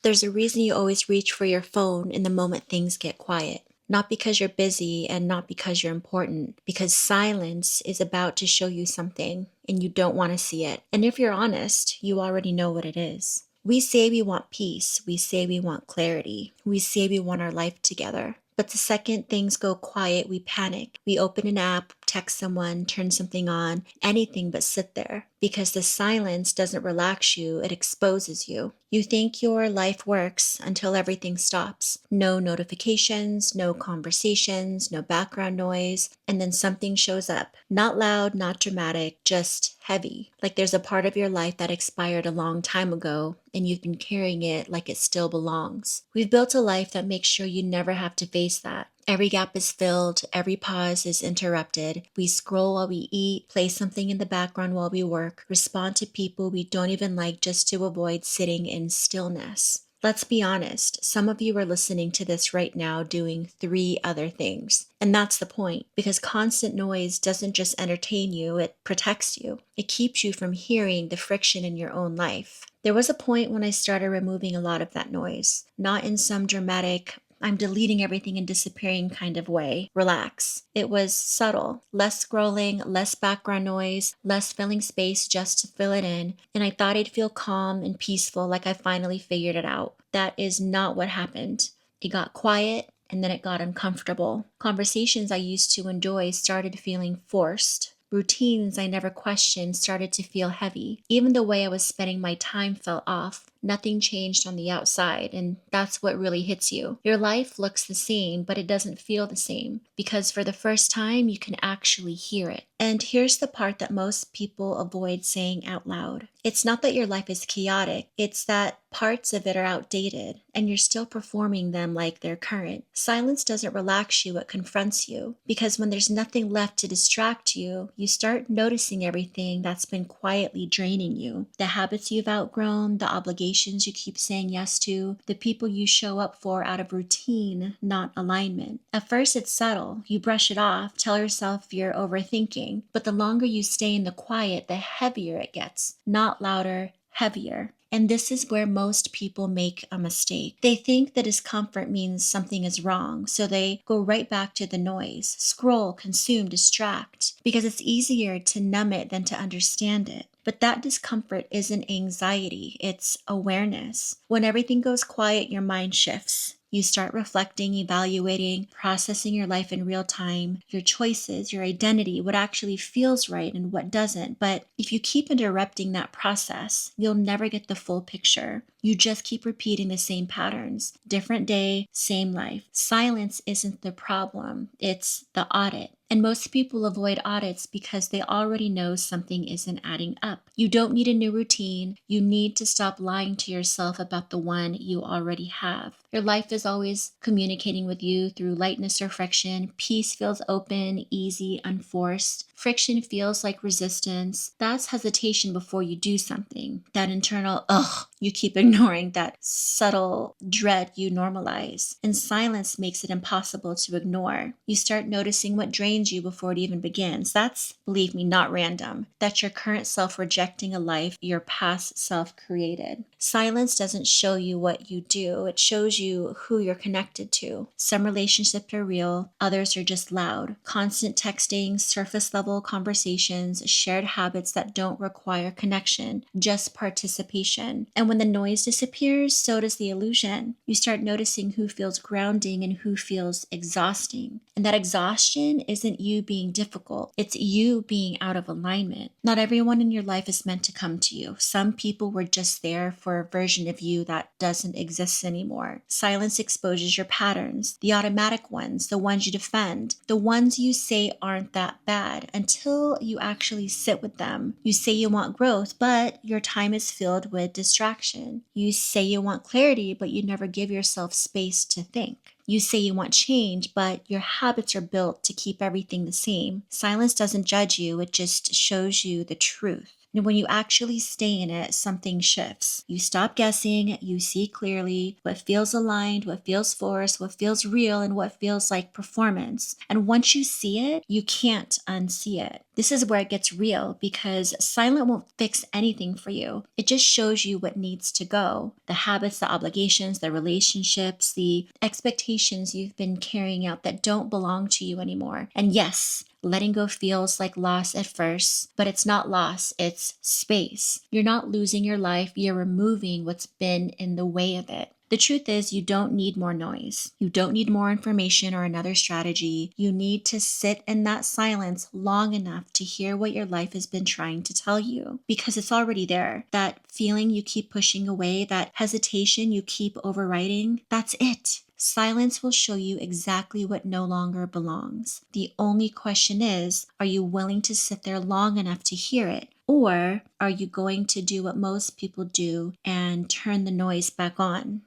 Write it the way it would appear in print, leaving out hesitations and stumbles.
There's a reason you always reach for your phone in the moment things get quiet. Not because you're busy and not because you're important, because silence is about to show you something and you don't want to see it. And if you're honest, you already know what it is. We say we want peace. We say we want clarity. We say we want our life together. But the second things go quiet, we panic. We open an app, text someone, turn something on, anything but sit there. Because the silence doesn't relax you, it exposes you. You think your life works until everything stops. No notifications, no conversations, no background noise, and then something shows up. Not loud, not dramatic, just heavy. Like there's a part of your life that expired a long time ago and you've been carrying it like it still belongs. We've built a life that makes sure you never have to face that. Every gap is filled, every pause is interrupted. We scroll while we eat, play something in the background while we work, respond to people we don't even like just to avoid sitting in stillness. Let's be honest, some of you are listening to this right now doing 3 other things. And that's the point, because constant noise doesn't just entertain you, it protects you. It keeps you from hearing the friction in your own life. There was a point when I started removing a lot of that noise, not in some dramatic, I'm deleting everything and disappearing kind of way. Relax. It was subtle. Less scrolling, less background noise, less filling space just to fill it in. And I thought I'd feel calm and peaceful like I finally figured it out. That is not what happened. It got quiet and then it got uncomfortable. Conversations I used to enjoy started feeling forced. Routines I never questioned started to feel heavy. Even the way I was spending my time felt off. Nothing changed on the outside, and that's what really hits you. Your life looks the same, but it doesn't feel the same, because for the first time, you can actually hear it. And here's the part that most people avoid saying out loud. It's not that your life is chaotic, it's that parts of it are outdated, and you're still performing them like they're current. Silence doesn't relax you, it confronts you, because when there's nothing left to distract you, you start noticing everything that's been quietly draining you. The habits you've outgrown, the obligations you keep saying yes to, the people you show up for out of routine, not alignment. At first it's subtle. You brush it off, tell yourself you're overthinking, but the longer you stay in the quiet, the heavier it gets. Not louder, heavier. And this is where most people make a mistake. They think that discomfort means something is wrong, so they go right back to the noise, scroll, consume, distract, because it's easier to numb it than to understand it. But that discomfort isn't anxiety, it's awareness. When everything goes quiet, your mind shifts. You start reflecting, evaluating, processing your life in real time, your choices, your identity, what actually feels right and what doesn't. But if you keep interrupting that process, you'll never get the full picture. You just keep repeating the same patterns. Different day, same life. Silence isn't the problem, it's the audit. And most people avoid audits because they already know something isn't adding up. You don't need a new routine. You need to stop lying to yourself about the one you already have. Your life is always communicating with you through lightness or friction. Peace feels open, easy, unforced. Friction feels like resistance. That's hesitation before you do something. That internal, ugh, you keep ignoring, that subtle dread you normalize. And silence makes it impossible to ignore. You start noticing what drains you before it even begins. That's, believe me, not random. That's your current self rejecting a life your past self created. Silence doesn't show you what you do, it shows you who you're connected to. Some relationships are real, others are just loud. Constant texting, surface level conversations, shared habits that don't require connection, just participation. And when the noise disappears, so does the illusion. You start noticing who feels grounding and who feels exhausting. And that exhaustion isn't you being difficult, it's you being out of alignment. Not everyone in your life is meant to come to you. Some people were just there for a version of you that doesn't exist anymore. Silence exposes your patterns, the automatic ones, the ones you defend, the ones you say aren't that bad until you actually sit with them. You say you want growth, but your time is filled with distraction. You say you want clarity, but you never give yourself space to think. You say you want change, but your habits are built to keep everything the same. Silence doesn't judge you, it just shows you the truth. And when you actually stay in it, something shifts. You stop guessing, you see clearly what feels aligned, what feels forced, what feels real, and what feels like performance. And once you see it, you can't unsee it. This is where it gets real because silent won't fix anything for you. It just shows you what needs to go. The habits, the obligations, the relationships, the expectations you've been carrying out that don't belong to you anymore. And yes, letting go feels like loss at first, but it's not loss, it's space. You're not losing your life, you're removing what's been in the way of it. The truth is, you don't need more noise. You don't need more information or another strategy. You need to sit in that silence long enough to hear what your life has been trying to tell you because it's already there. That feeling you keep pushing away, that hesitation you keep overriding, that's it. Silence will show you exactly what no longer belongs. The only question is, are you willing to sit there long enough to hear it? Or are you going to do what most people do and turn the noise back on?